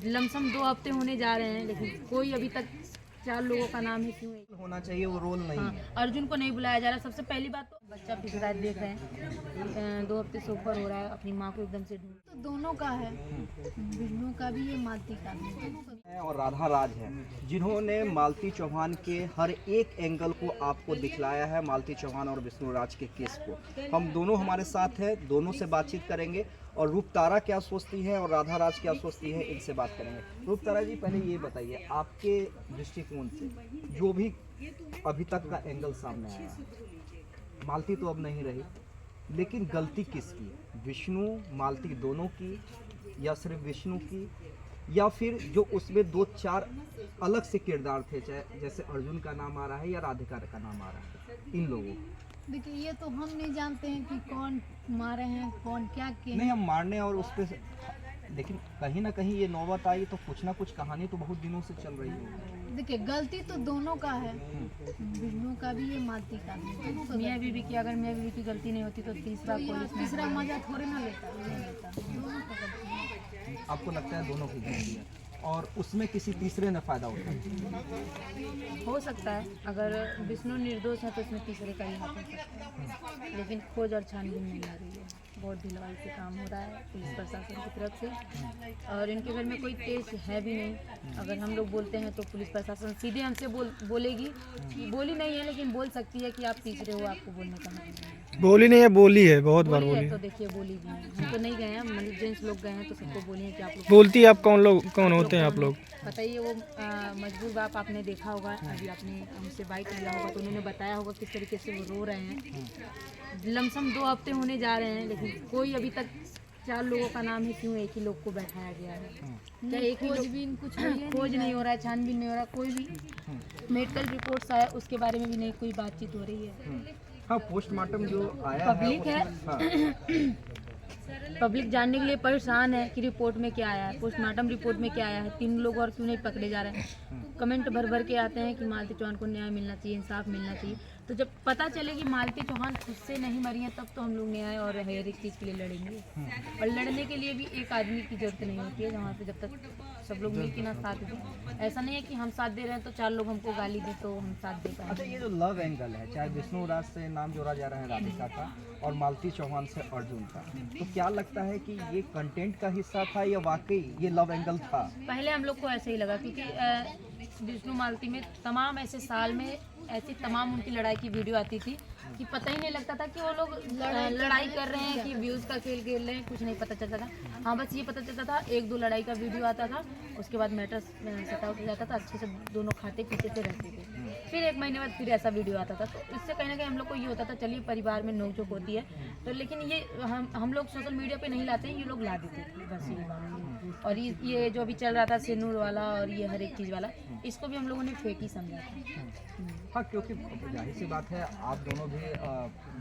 Lump sum 2 हफ्ते होने जा रहे हैं, लेकिन कोई अभी तक 4 लोगों का नाम है, क्यों है? होना चाहिए वो रोल नहीं हाँ, है। अर्जुन को नहीं बुलाया जा रहा। सबसे पहली बात तो बच्चा पिस रहा है, देख रहे हैं 2 हफ्ते से ऊपर हो रहा है, अपनी माँ को एकदम से ढूंढ। तो दोनों का है, विष्णु का भी है, मालती का भी है। और राधा राज है जिन्होंने मालती चौहान के हर एक एंगल को आपको दिखलाया है, मालती चौहान और विष्णु राज के केस को। हम दोनों हमारे साथ हैं, दोनों से बातचीत करेंगे और रूपतारा क्या सोचती है और राधा राज क्या सोचती है, इनसे बात करेंगे। रूपतारा जी, पहले ये बताइए, आपके दृष्टिकोण से जो भी अभी तक का एंगल सामने आया, मालती तो अब नहीं रही, लेकिन गलती किसकी? विष्णु मालती दोनों की, या सिर्फ विष्णु की, या फिर जो उसमें 2-4 अलग से किरदार थे, चाहे जैसे अर्जुन का नाम आ रहा है या राधिका का नाम आ रहा है, इन लोगों को? देखिए, ये तो हम नहीं जानते हैं कि कौन मारे हैं, कौन क्या किए नहीं, हैं। हम मारने और उस पर, लेकिन कहीं ना कहीं ये नौबत आई तो कुछ ना कुछ कहानी तो बहुत दिनों से चल रही है। देखिए, गलती तो दोनों का है, विष्णु का भी है, मालती का भी है। दोनों का मियाँ बीवी की, अगर मियाँ बीवी की गलती नहीं होती तो तीसरा तो पुलिस में तीसरा मजा थोड़े ना लेता, नहीं लेता। दोनों का गलती है। आपको लगता है दोनों की गलती है और उसमें किसी तीसरे ने फायदा उठाया? हो सकता है। अगर विष्णु निर्दोष है तो इसमें तीसरे का ही हाथ हो सकता है, लेकिन खोज और छानबीन नहीं आ रही है। बहुत ढिलवाई से काम हो रहा है पुलिस प्रशासन की तरफ से, और इनके घर में कोई तेज है भी नहीं। अगर हम लोग बोलते हैं तो पुलिस प्रशासन सीधे हमसे बोलेगी कि बोली नहीं है, लेकिन बोल सकती है कि आप तीसरे हो, आपको बोलने का मतलब नहीं है। बोली नहीं है, बोली है, बहुत बार बोली बोली है तो है। देखिए, बोली भी है। हम तो नहीं गए हैं, मतलब जेंट्स लोग गए हैं तो सबको बोली है कि आप लोग बोलती है। आप कौन होते हैं आप लोग? बताइए। वो मजबूर बाप आपने देखा होगा, अभी आपने हमसे बाइट लिया होगा तो उन्होंने बताया होगा किस तरीके से वो रो रहे हैं। लमसम 2 हफ्ते होने जा रहे हैं, लेकिन कोई अभी तक 4 लोगों का नाम है, क्यों एक ही लोग को बैठाया गया है? क्या एक ही खोजबीन कुछ नहीं है, खोज नहीं हो रहा है, छानबीन नहीं हो रहा, कोई भी मेडिकल रिपोर्ट्स आया उसके बारे में भी नहीं कोई बातचीत हो रही है। हाँ, पोस्टमार्टम जो आया पब्लिक है, हाँ, पब्लिक जानने के लिए परेशान है कि रिपोर्ट में क्या आया है, पोस्टमार्टम रिपोर्ट में क्या आया है, 3 लोग और क्यों नहीं पकड़े जा रहे हैं। कमेंट भर भर के आते हैं कि मालती चौहान को न्याय मिलना चाहिए, इंसाफ मिलना चाहिए। तो जब पता चले कि मालती चौहान खुद से नहीं मरी है, तब तो हम लोग न्याय और हर एक चीज़ के लिए लड़ेंगे। और लड़ने के लिए भी एक आदमी की जरूरत नहीं होती है, जहाँ पे जब तक सब लोग मिलकर ना साथ दें। ऐसा नहीं है कि हम साथ दे रहे हैं तो 4 लोग हमको गाली दें तो हम साथ दे अच्छा, पाएंगे। ये जो लव एंगल है, चाहे विष्णु राज से नाम जोड़ा जा रहा है राधिका का और मालती चौहान से अर्जुन का, तो क्या लगता है कि ये कंटेंट का हिस्सा था या वाकई ये लव एंगल था? पहले हम लोग को ऐसे ही लगा, क्योंकि विष्णु मालती में तमाम ऐसे साल में ऐसी तमाम उनकी लड़ाई की वीडियो आती थी कि पता ही नहीं लगता था कि वो लोग लड़ाई कर रहे हैं कि व्यूज़ का खेल खेल रहे हैं, कुछ नहीं पता चलता था। हाँ, बस ये पता चलता था 1-2 लड़ाई का वीडियो आता था, उसके बाद मैटर सटा उठ जाता था, अच्छे से दोनों खाते पीते से रहते थे। फिर 1 महीने बाद फिर ऐसा वीडियो आता था, तो इससे कहीं ना कहीं हम लोग को ये होता था चलिए परिवार में नोक झोंक होती है तो, लेकिन ये हम लोग सोशल मीडिया पे नहीं लाते हैं, ये लोग ला देते थे, बस ये बात है। और ये जो अभी चल रहा था सिंदूर वाला और ये हर एक चीज़ वाला, इसको भी हम लोगों ने फेक ही समझा था। हाँ, क्योंकि जाहिर सी बात है, आप दोनों भी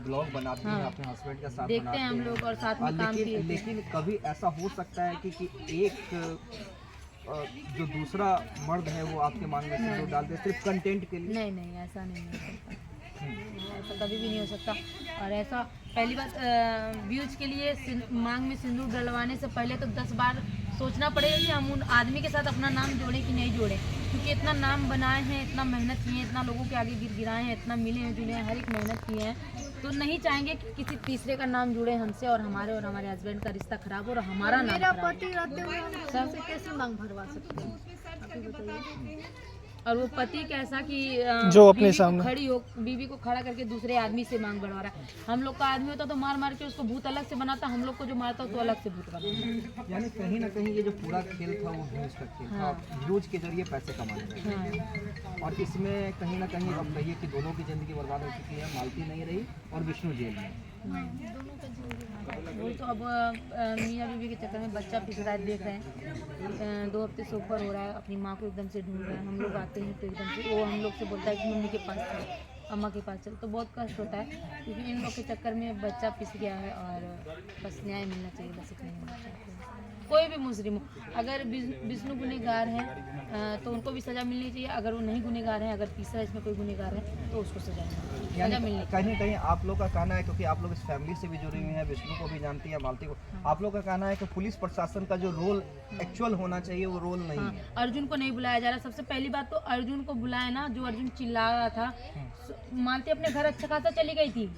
ब्लॉग बनाते हैं, अपने हस्बैंड के साथ देखते हैं हम लोग और साथ में काम किए थे। लेकिन कभी ऐसा हो सकता है कि एक जो दूसरा मर्द है वो आपके मांग में सिंदूर डाल दे सिर्फ कंटेंट के लिए? नहीं नहीं, ऐसा नहीं हो सकता, ऐसा कभी भी नहीं हो सकता। और ऐसा पहली बात, व्यूज के लिए मांग में सिंदूर डलवाने से पहले तो 10 बार सोचना पड़ेगा कि हम उन आदमी के साथ अपना नाम जोड़ें कि नहीं जोड़ें, क्योंकि इतना नाम बनाए हैं, इतना मेहनत किए हैं, इतना लोगों के आगे गिराए हैं, इतना मिले हैं जुले हैं, हर एक मेहनत किए हैं, तो नहीं चाहेंगे कि किसी तीसरे का नाम जुड़े हमसे और हमारे हस्बैंड का रिश्ता खराब हो और हमारा नाम मेरा खराब हो। पति रहते हुए हम सबसे कैसे मांग भरवा सकते हैं, आप ही बताइए। और वो पति कैसा कि जो अपने बीवी को सामने खड़ी हो, बीवी को खड़ा करके दूसरे आदमी से मांग बढ़वा रहा है। हम लोग का आदमी होता तो मार मार के उसको भूत अलग से बनाता, हम लोग को जो मारता तो अलग से भूत बनाता। यानी कहीं ना कहीं ये जो पूरा खेल था वो व्यूज का खेल था, व्यूज के जरिए पैसे कमाने का। हाँ, और इसमें कहीं ना कहीं हम कहिए कि दोनों की ज़िंदगी बर्बाद हो चुकी है, मालती नहीं रही और विष्णु जेल में। वही तो। अब मियाँ बीवी के चक्कर में बच्चा पिस रहा है, देख रहे हैं 2 हफ्ते से ऊपर हो रहा है, अपनी माँ को एकदम से ढूंढ रहे हैं। हम लोग आते हैं तो एकदम से वो हम लोग से बोलता है कि मम्मी के पास चल, अम्मा के पास चल, तो बहुत कष्ट होता है, क्योंकि इन लोग के चक्कर में बच्चा पिस गया है और बस न्याय मिलना चाहिए, बस इतना ही होना चाहिए। कोई भी मुजरिम हो, अगर विष्णु गुनहगार है तो उनको भी सज़ा मिलनी चाहिए, अगर वो नहीं गुनहगार है, अगर तीसरा इसमें कोई गुनहगार है तो उसको सज़ा मिलनी चाहिए। कहीं कहीं आप लोग का कहना है, क्योंकि आप लोग इस फैमिली से भी जुड़ी हुई हैं, विष्णु को भी जानती है, मालती को, आप लोग का कहना है कि पुलिस प्रशासन का जो रोल एक्चुअल होना चाहिए वो रोल नहीं है। अर्जुन को नहीं बुलाया जा रहा। सबसे पहली बात तो अर्जुन को बुलाया ना, जो अर्जुन चिल्ला रहा था, मालती अपने घर अच्छा खासा चली गई थी,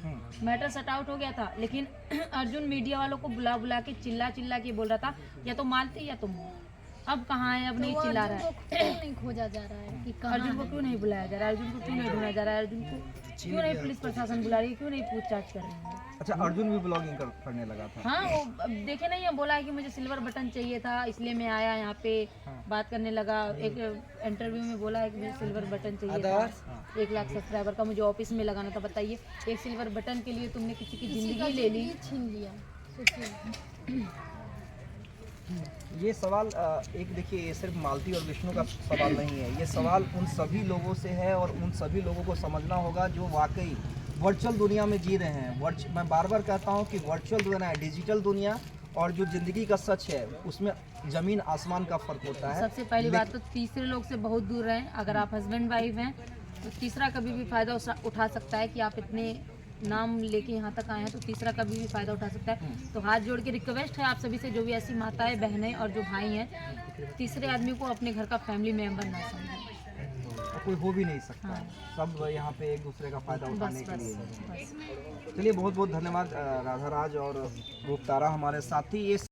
मैटर सट आउट हो गया था, लेकिन अर्जुन मीडिया वालों को बुला बुला के चिल्ला के बोल रहा था या तो मालती या तुम। अब कहाँ है, अब नहीं चिल्ला रहा है। क्यों नहीं खोजा जा रहा है कि कहाँ अर्जुन को क्यों नहीं बुलाया जा रहा है, अर्जुन को क्यों नहीं ढूंढा जा रहा है, अर्जुन को क्यों नहीं पुलिस प्रशासन बुला रही है, क्यों नहीं पूछताछ कर रही है। अच्छा, अर्जुन भी ब्लॉगिंग करने लगा था। हाँ, वो अब देखे नहीं है, बोला है कि मुझे सिल्वर बटन चाहिए था, इसलिए मैं आया यहाँ पे बात करने लगा। एक इंटरव्यू में बोला है कि मुझे सिल्वर बटन चाहिए था, 1 लाख सब्सक्राइबर का मुझे ऑफिस में लगाना था। बताइए, एक सिल्वर बटन के लिए तुमने किसी की जिंदगी ले ली। छीन लिया, सोचिए। ये सवाल एक देखिए, ये सिर्फ मालती और विष्णु का सवाल नहीं है, ये सवाल उन सभी लोगों से है और उन सभी लोगों को समझना होगा जो वाकई वर्चुअल दुनिया में जी रहे हैं। मैं बार बार कहता हूँ कि वर्चुअल दुनिया है, डिजिटल दुनिया और जो ज़िंदगी का सच है उसमें ज़मीन आसमान का फ़र्क होता है। सबसे पहली बात तो तीसरे लोग से बहुत दूर रहें। अगर आप हस्बैंड वाइफ हैं तो तीसरा कभी भी फ़ायदा उठा सकता है कि आप इतने नाम लेके यहाँ तक आए हैं, तो तीसरा कभी भी फ़ायदा उठा सकता है। तो हाथ जोड़ के रिक्वेस्ट है आप सभी से, जो भी ऐसी माताएं, बहनें और जो भाई हैं, तीसरे आदमी को अपने घर का फैमिली मेम्बर ना समझें। कोई हो भी नहीं सकता। हाँ। सब यहाँ पे एक दूसरे का फ़ायदा उठाने बस के लिए। बस बस। चलिए, बहुत बहुत धन्यवाद राधाराज और रूपतारा हमारे साथी। ये